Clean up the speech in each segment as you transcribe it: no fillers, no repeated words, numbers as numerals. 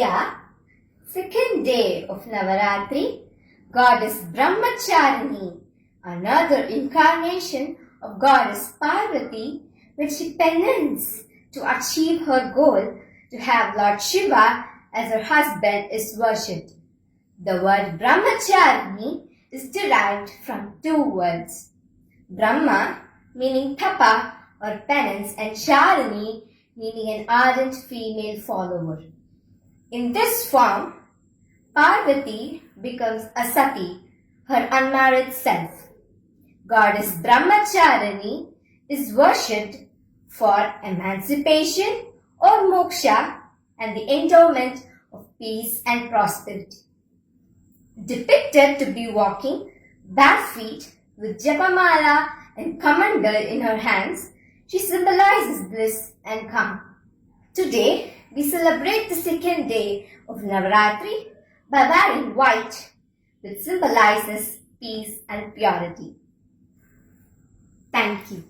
Aditya, second day of Navaratri, Goddess Brahmacharini, another incarnation of Goddess Parvati, when she penance to achieve her goal to have Lord Shiva as her husband is worshipped. The word Brahmacharini is derived from two words. Brahma meaning tapa or penance and Charini meaning an ardent female follower. In this form, Parvati becomes a sati, her unmarried self. Goddess Brahmacharini is worshipped for emancipation or moksha and the endowment of peace and prosperity. Depicted to be walking bare feet with japamala and kamandal in her hands, she symbolizes bliss and calm. Today, we celebrate the second day of Navaratri by wearing white, which symbolizes peace and purity. Thank you.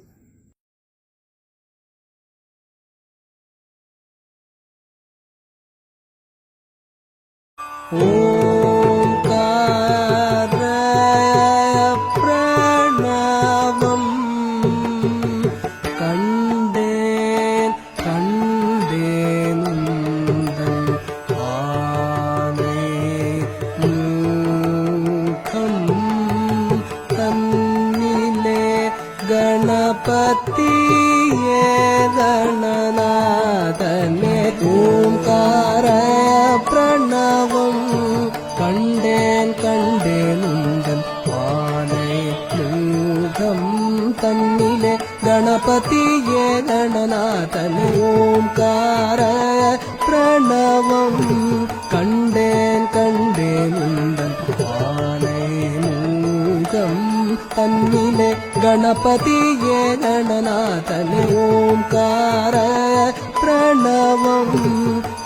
गणपतिये गणनाथने ओंकार प्रणवं कण्डेन् कण्डेनुन्दन् आनै मूगं तन्निले गणपतिये गणनाथने ओंकार प्रणवं कण्डेन् कण्डेनुन्दन् आनै मूगं तन्निले गणपतिये गणनाथने ओंकार प्रणवं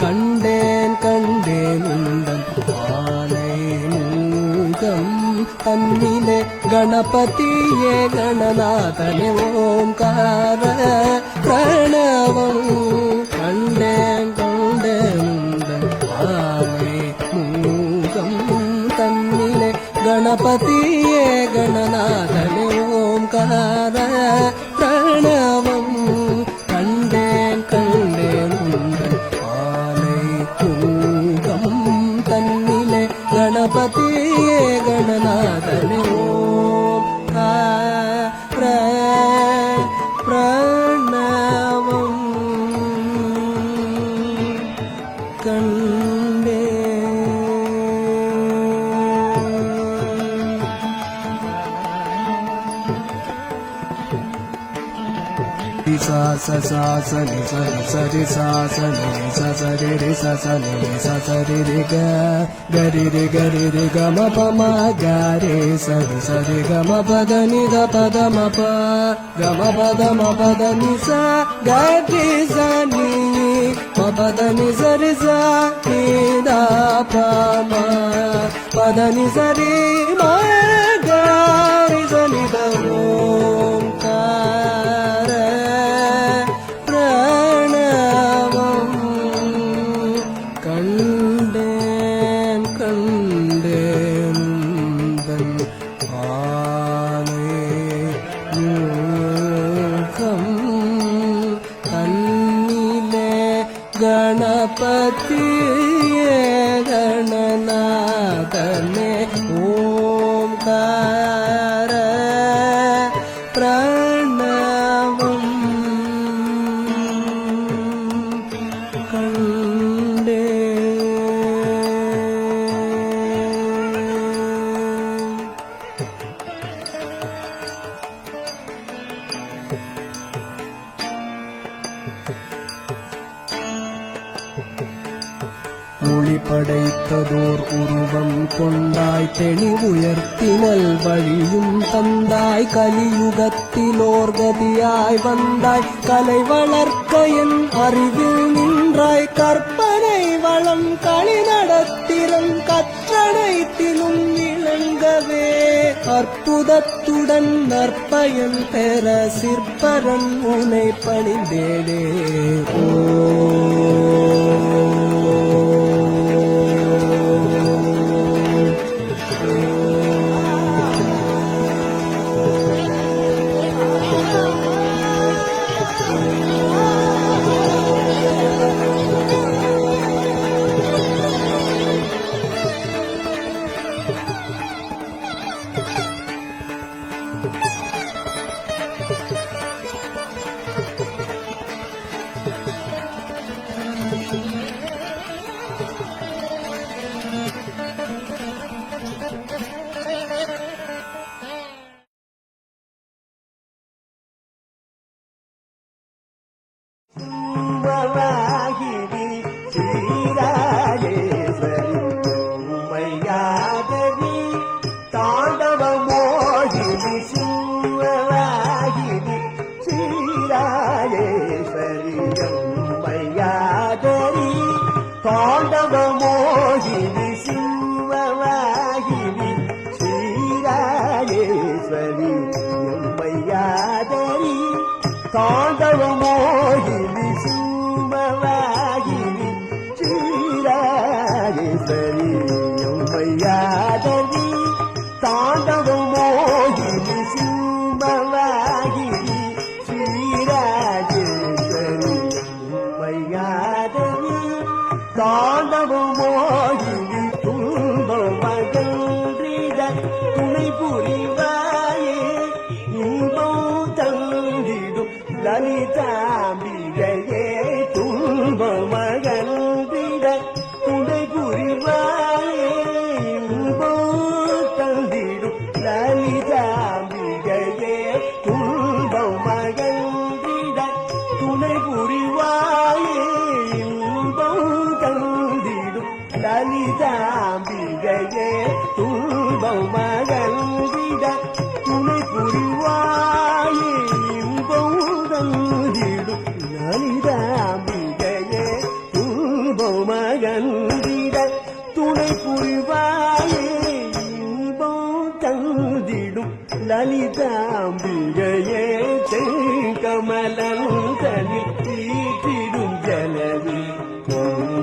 कण्डेन् कण्डेनुन्दन् आनै मूगं तन्निले गणपतिये गणनाथने ओंकार प्रणवं कण्डेन् कण्डेनुन्दन् आनै मूगं तन्निले गणपतिये गणनाथने ओंकार प्रणवं कण्डेन् कण्डेनुन्दन् आनै मूगं तन्निले गणपतिये गणनाथने ओंकार प्रणवं सा सा सा सा नि सा सा रि सा सा नि सा सा रि रि सा सा नि सा सा रि रि ग रि रि ग रि रि ग म प म ग रे सा रि ग म प द नि द प द म प ग म प द म प द नि सा ग रि सा नि म प द नि सा रि सा नि द प म प द नि सा रि म ग रि सा नि द गणपतिये गणनाथने ओंकार प्रणवं மொழி படைத்ததோர் உருவம் கொண்டாய் தெளிவுயர்த்தினல் வழியும் தந்தாய் கலியுகத்திலோர் கதியாய் வந்தாய் கலை வளர்க்க என் அறிவில் நின்றாய் கற்பனை வளம் களி நடத்திரம் கற்றனைத்திலும் விளங்கவே அற்புதத்துடன் நற்பயன் பெற சிற்பரன் உனை பணிந்தேனே ஓ மோகினி சிவவாகினி ஸ்ரீராஜேஸ்வரி எம்மையாதரி தாண்டவ மோகினி சிவவாகினி ஸ்ரீராஜேஸ்வரி எம்மையாதரி தாண்டவ மோகினி சிவவாகினி ஸ்ரீராஜேஸ்வரி எம்மையாதரி தாண்டவ மோகினி துன்ப மகிழ்ந்த துணை புரிவாயே இன்பம் தந்திடும் லலிதாம்பிகையே துன்ப மகிழ்ந்த துணை புரிவாயே இன்பம் தந்திடும் லலிதாம்பிகையே துன்ப மகிழ்ந்த துணை புரிவாயே லலிதாம்பிகையே துன்பம் மகிழ்ந்திட துணை புரிவாயே இன்பம் தந்திடும் லலிதாம்பிகையே துன்பம் மகிழ்ந்திட துணை புரிவாயே இன்பம் தந்திடும் லலிதாம்பிகையே செங்கமலந்தனில் தீட்டிடும் ஜலவி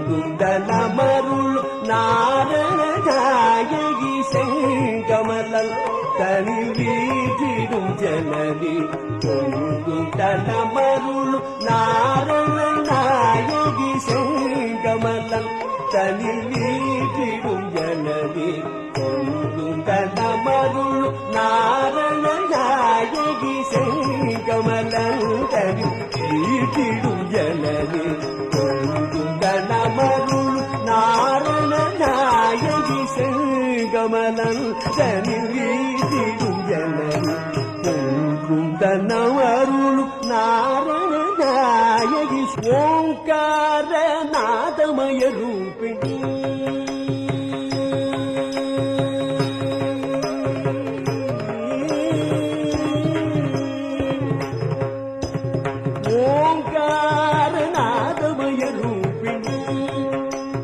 குந்தலமருள் நாரணநாயகி செங்கமலல் தனில் வீட்டிடும் ஜனனி குந்தலமருள் நாரணநாயகி செங்கமலல் தனில் வீட்டிடும் ஜனனி குந்தலமருள் நாரணநாயகி செங்கமலல் தனில் வீட்டிடும் ஜனனி நமருள் நாரணநாயகி செங்கமலன் தனில் வீட்டிடும் ஜனனி பொங்கும் தனமருள் நாரணநாயகி ஓங்கார நாதமய ரூபிணி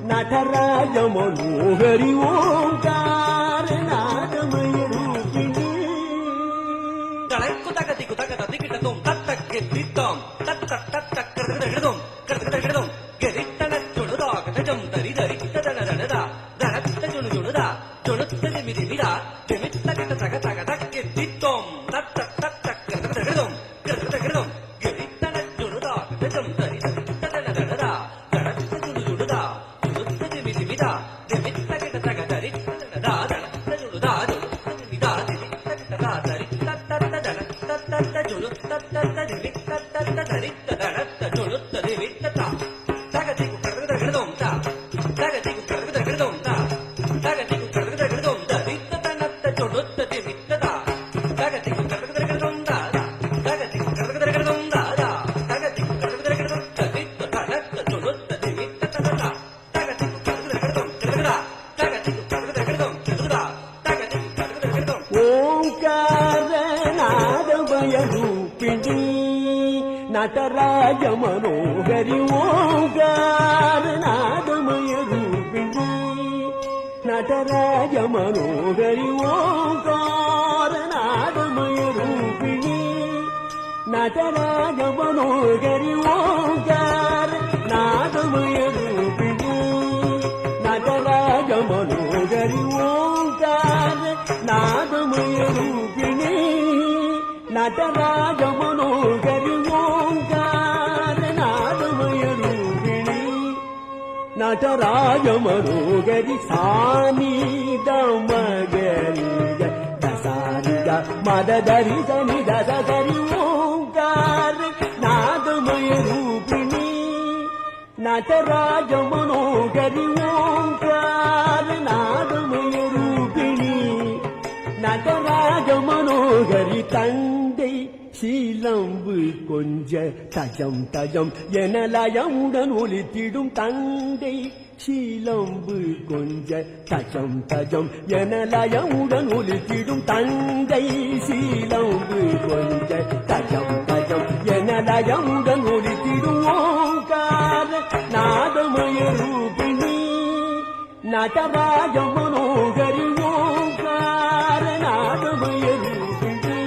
நடராஜ மனோகரி ஓங்கார நாதமய ரூபிணி தலக்கு தகதிக்கு தகத திகிட்டதும் தத்தக்கு தித்தம் தத்த தத்த கிருதகிருதம் கிருதகிருதம் கரித்தன ஜுனுதா கதஜம் தரி தரி ததனதனதா தனத்த ஜுனு ஜுனுதா ஜுனுத்த திமிதி மிதா திமித்த கத தக தக தக்கி தித்தம் தத்த தத்த கிருதகிருதம் கிருதகிருதம் கரித்தன ஜுனுதா கதஜம் தரி தரி ததனதனதா தனத்த ஜுனு ஜுனுதா ஜுனுத்த திமிதி மிதா திமித்த கத தக தரி ததனதா தனத்த ஜுனுதா ஜுனுத்த திமிதா திமித்த கத தரி தத்த ஜுனுத்த தத்த திமித்த தத்த தரி ததனத்த ஜுனுத்த திமித்த தகதிக்கு கிருதகிருதம் தா தகதிக்கு கிருதகிருதம் தா தகதிக்கு கிருதகிருதம் தரித்த தனத்த ஜுனுத்த திமித்த தகதிக்கு கிருதகிருதம் தா தகதிக்கு கிருதகிருதம் தா தகதிக்கு கிருதகிருதம் தரித்த தனத்த ஜுனுத்த திமித்த ததா தகதிக்கு கிருதகிருதம் கிருதா தகதிக்கு கிருதகிருதம் கிருதா தகதிக்கு கிருதகிருதம் ஓங்கார நாதமய ரூபிணி நடராஜ மனோகரி ஓங்கார நாதமய ரூபிணி நடராஜ மனோகரி ஓங்கார நாதமய ரூபிணி நடராஜ மனோகரி ஓங்கார நாதமய ரூபிணி நடராஜ மனோகரி ஓங்கார நாதமய ரூபிணி நடராஜ மனோகரி ஓங்கார நாதமய ரூபிணி நடராஜ மனோகரி சாமி தமகரிக தசாரிக மததரி சனி ததரி ஓங்கார நாதமய ரூபிணி நடராஜ மனோகரி ஓங்கார நாதமய ரூபிணி நடராஜ மனோகரி தந்தை சீலம்பு கொஞ்ச தஜம் தஜம் என லயமுடன் ஒலித்திடும் தந்தை சீலம்பு கொஞ்ச தஜம் தஜம் என லயமுடன் ஒலித்திடும் தந்தை சீலம்பு கொஞ்ச தஜம் தஜம் என லயமுடன் ஒலித்திடும் ஓங்கார நாதமய ரூபிணி ನಟರಾಜ ಮನೋಗರಿ ಓಂಕಾರ ನಾದಮಯ ರೂಪಿಣಿ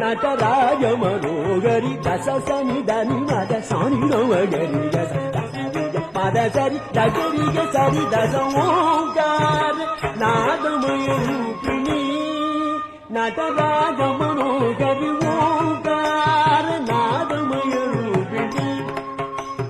ನಟರಾಜ ಮನೋಗರಿ ದಸ ಸನಿ ಧನಿ ಮದ ಸಾನಿ ನವಗರಿ ದಸ ಮದ ಸರಿ ದಗರಿಗೆ ಸರಿ ದಸ ಓಂಕಾರ ನಾದಮಯ ರೂಪಿಣಿ ನಟರಾಜ ಮನೋಗರಿ ಓಂಕಾರ ನಾದಮಯ ರೂಪಿಣಿ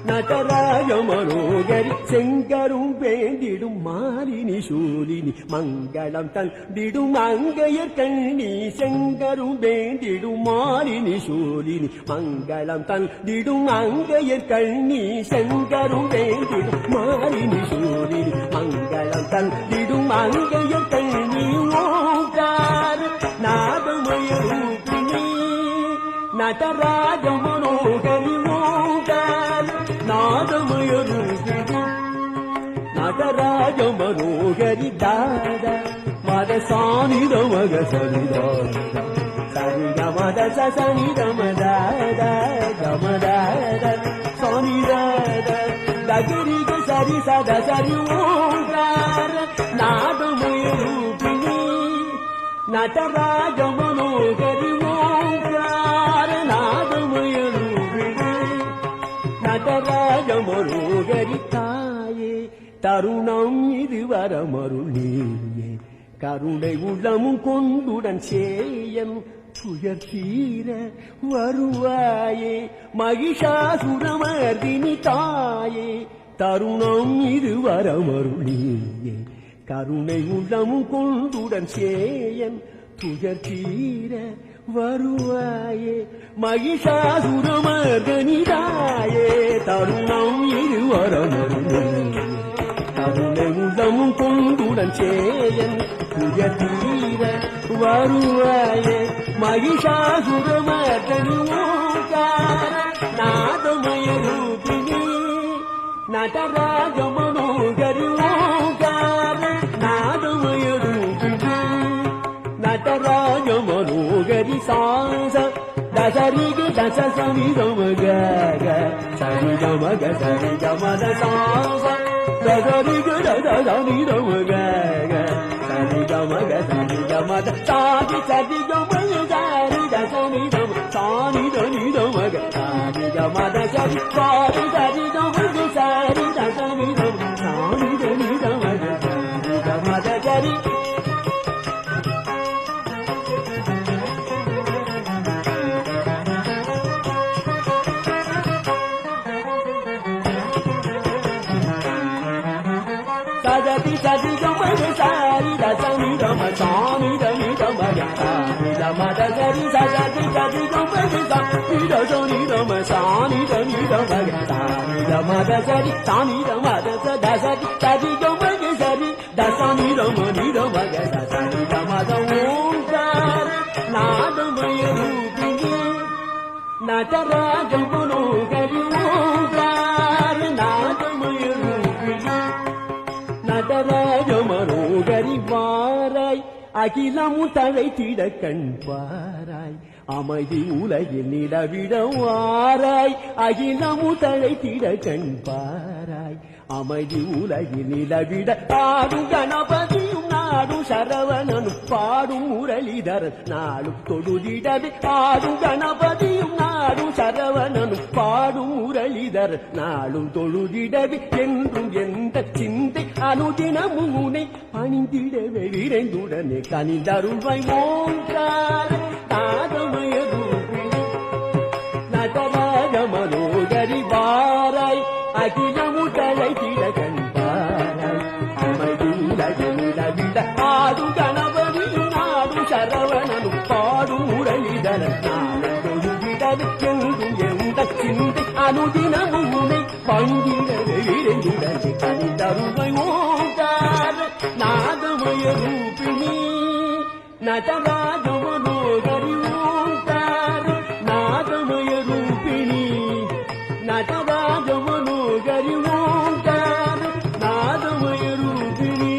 நட்டராஜ மனோகரி செங்கரும் வேண்டிடும் மாலினி சூலினி மங்களம் தந்திடும் அங்கையர் கண்ணி செங்கரும் வேண்டிடும் மாலினி சூலினி மங்களம் தந்திடும் அங்கையர் கண்ணி செங்கரும் வேண்டிடும் மாலினி சூலினி மங்களம் தந்திடும் அங்கையர் கண்ணி ஓங்கார நாதமய ரூபிணி நட்டராஜ மனோகரி ஓங்கார நாதமய ரூபிணி நடராஜ மனோகரி தாத மத சாணி ரமக சரிதாத சரி கமத சனி ரமதாத கமதாத சாணி தாத தகரிக சரி சத சரி ஓங்கார நாதமய ரூபிணி நடராஜ மனோகரி ஓங்கார நாதமய ரூபிணி நடராஜ மனோகரி தாயே தருணம் இது வரமருள் நீயே கருணை உள்ளமும் கொண்டுடன் சேயம் துயர் தீர வருவாயே மகிஷாசுரமர்தினி தாயே தருணம் இது வரமருள் நீயே கருணை உள்ளமும் கொண்டுடன் சேயம் துயர் தீர வருவாயே மகிஷாசுரமர்தனிதாயே தருணம் இது வரமருள் கருணை உள்ளமும் கொண்டுடன் சேயன் துயர் தீர வருவாயே மகிஷாசுரமர்தனி ஓங்கார நாதமய ரூபிணி நடராஜ மனோகரி ஓங்கார நாதமய ரூபிணி நடராஜ மனோகரி சாச தசரிக தச சனி ரமக சனி ரமக சனி ரமத சாச தசரிக தச சனி ரமக சனி ரமக சனி ரமத சாதி சதி ரமய சாரி தசனி ரம சானி தனி ரமக சாரி ரமத சரி சாரி சரி ரமக சாரி தசனி ரம சானி தனி ரமக சாரி ரமத சரி சதி சதி கமக சாரி தசனி ரம சானி தனி ரமக சாரி ரமத சரி சதி சதி கமக சாரி தசனி ரம சானி தனி ரமக சாரி ரமத சரி சானி ரமத சதி சதி கமக சரி தசனி ரம நி ரமக சரி ரமத ஓங்கார நாதமய ரூபிணி நடராஜ மனோகரி ஓங்கார நாதமய ரூபிணி நடராஜ மனோகரி வாராய் அகிலமு தழைத்திட கண் பாராய் அமைதி உலகில் நிலவிட வாராய் அகிலமு தழைத்திட கண் பாராய் அமைதி உலகில் நிலவிட பாடும் கணபதியும் நாடும் சரவணனும் பாடும் முரளிதரன் நாளும் தொழுதிடவே பாடும் கணபதியும் நாடும் சரவணனும் பாடும் முரளிதரன் நாளும் தொழுதிடவே என்றும் எந்த சிந்தை அனுதினமும் உனை பணிந்திடவே விரைந்துடனே கனிந்தருள்வாய் ஓங்கார நாதமய ரூபிணி நடராஜ மனோகரி வாராய் அகிலமு தழைத்திட கண் பாராய் அமைதி உலகிட ஆடும் கணபதியும் நாடும் சரவணனும் பாடும் முரளிதரன் நாளும் தொழுதிடவே என்றும் எந்த சிந்தை அனுதினமும் உனை பங்கிடவே விரைந்துடனே கனிந்தருள்வாய் ஓங்கார நாதமய ரூபிணி நடராஜ மனோகரி ஓங்கார நாதமய ரூபிணி நடராஜ மனோகரி ஓங்கார நாதமய ரூபிணி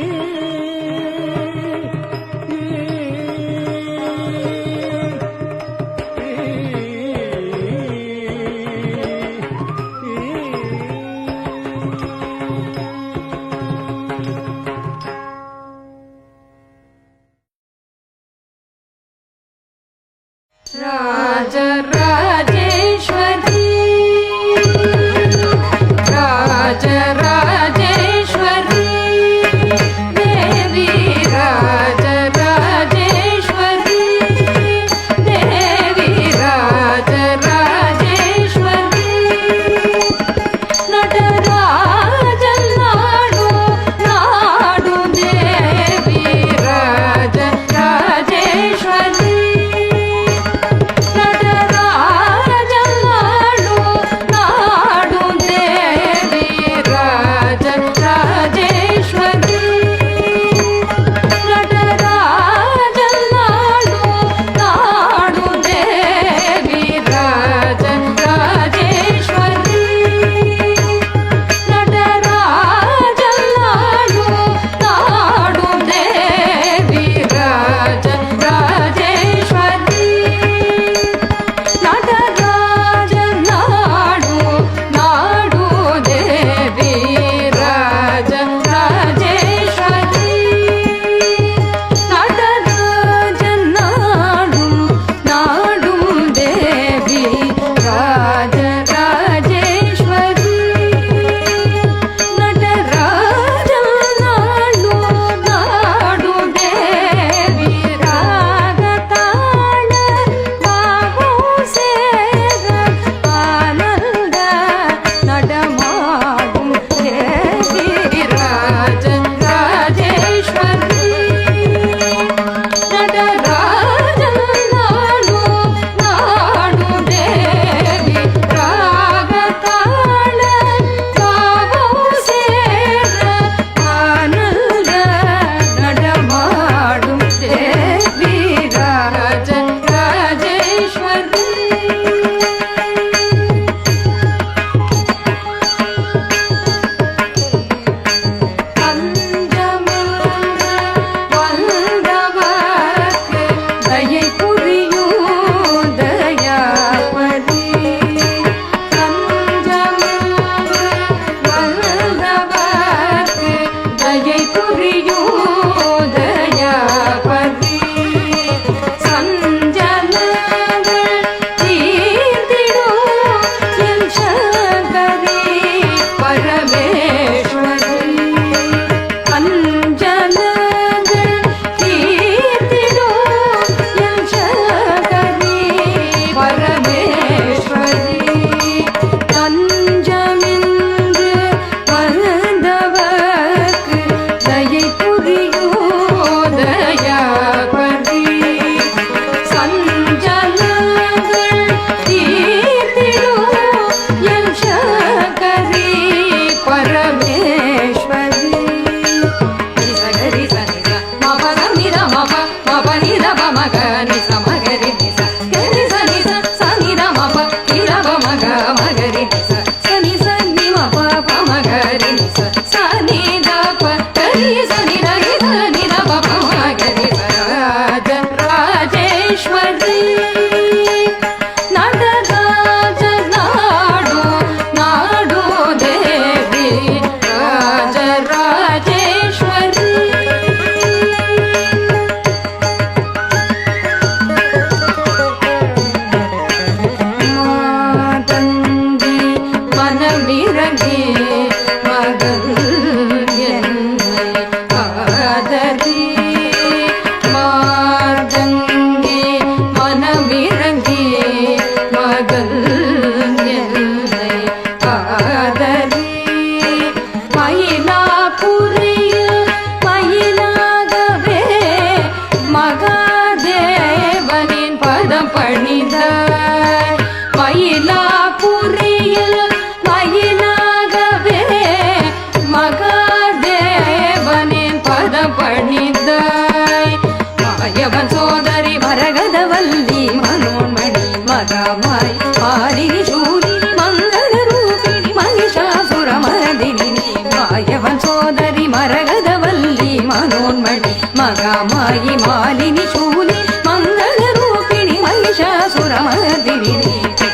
ಮಗಮಾಯಿ ಮಾಲಿನಿ ಶೂಲಿ ಮಂಗಳ ರೂಪಿಣಿ ಮಹಿಷಾಸುರಮರ್ದಿನಿ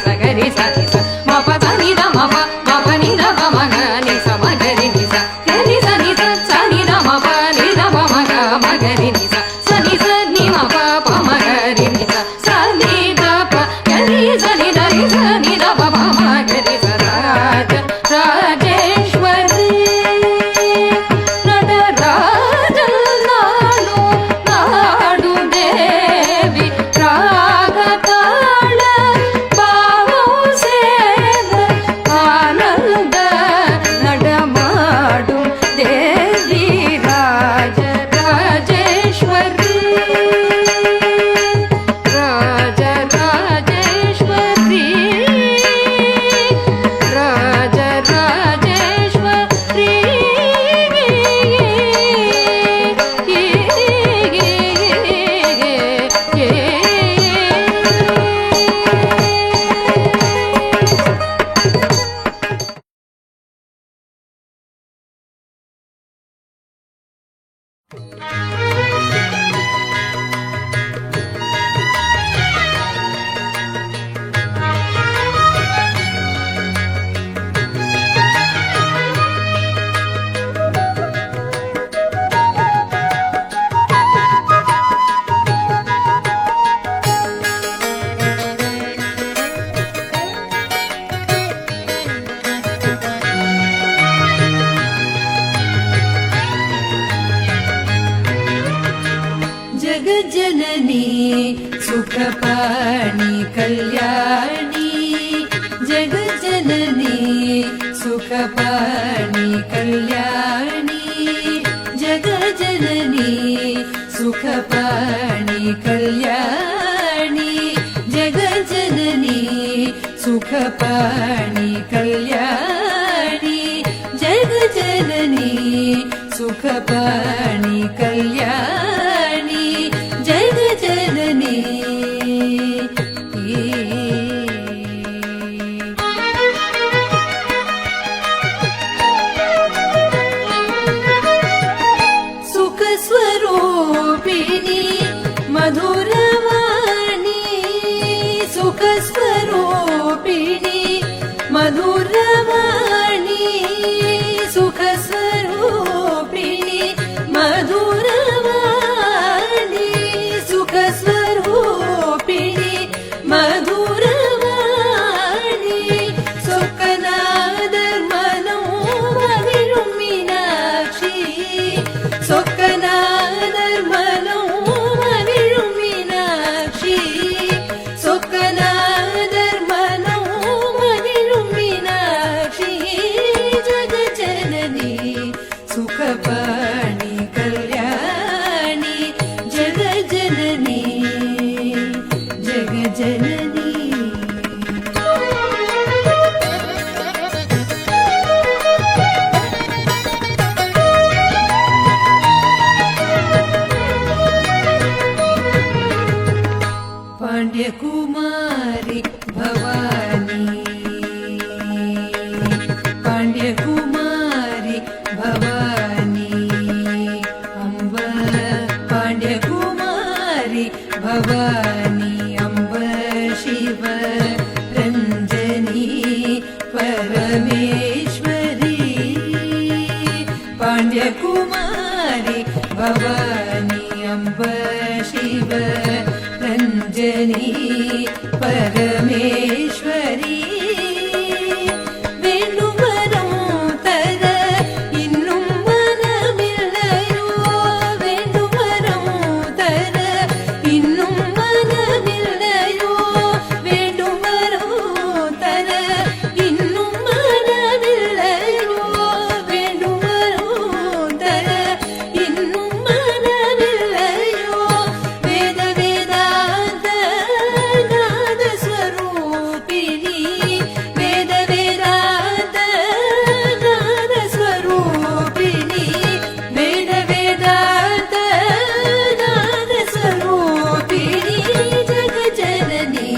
ಸಗರಿ ಸನಿ ಸ ಮಪ ಸನಿ ದ ಮಪ ಮಪ ನಿ ದ ಪ ಮಗ ನಿ ಸ ಮಗರಿ ನಿ ಸ ಗರಿ ಸನಿ ಸ ಸನಿ ದ ಮಪ ನಿ ದ ಪ ಮಗ ಮಗರಿ ನಿ ಸ ಸನಿ ಸ ನಿ ಮಪ ಪ ಮಗರಿ ನಿ ಸ ಸನಿ ದ ಪ ಗರಿ ಸನಿ ದ ರಿ ಸನಿ ದ ಪ ಪ ಮಗರಿ ಸ ರಾಜ ರಾಜೇಶ್ವರಿ जगज्जननी सुखपाणि कल्याणी जगज्जननी सुखपाणि कल्याणी जगज्जननी सुखपाणि कल्याणी जगज्जननी सुखपाणि कल्याणी जगज्जननी सुखपाणि कल्याणी जगज्जननी सुखस्वरूपिणी मधुरवाणी सुखस्वरूपिणी मधुरवाणी सुखस्वरूपिणी सुखपाणि कल्याणि जगज्जननी जगज्जननी पाण्ड्यकुमारी भवानी पाण्ड्यकुमारी भवानी अम्ब पाण्ड्यकुमारी भवानी अम्ब शिव रञ्जनी परमेश्वरी पाण्ड्यकुमारी भवानी अम्ब शिव रञ्जनी परमेश्वरी वेणुवरं तर इन्नुं मनमिल्लयो वेणुवरं तर इन्नुं मनमिल्लयो वेणुवरं तर इन्नुं मनमिल्लयो वेणुवरं तर इन्नुं मनमिल्लयो वेद वेदान्त नाद स्वरूपिणी वेद वेदान्त नाद स्वरूपिणी वेद वेदान्त नाद स्वरूपिणी जगज्जननी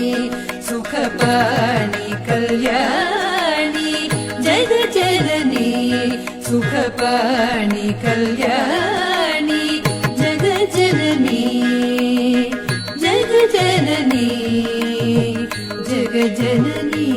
सुखपाणि कल्याणि जगज्जननी सुखपाणि कल्याणि जगज्जननी जगज्जननी जगज्जननी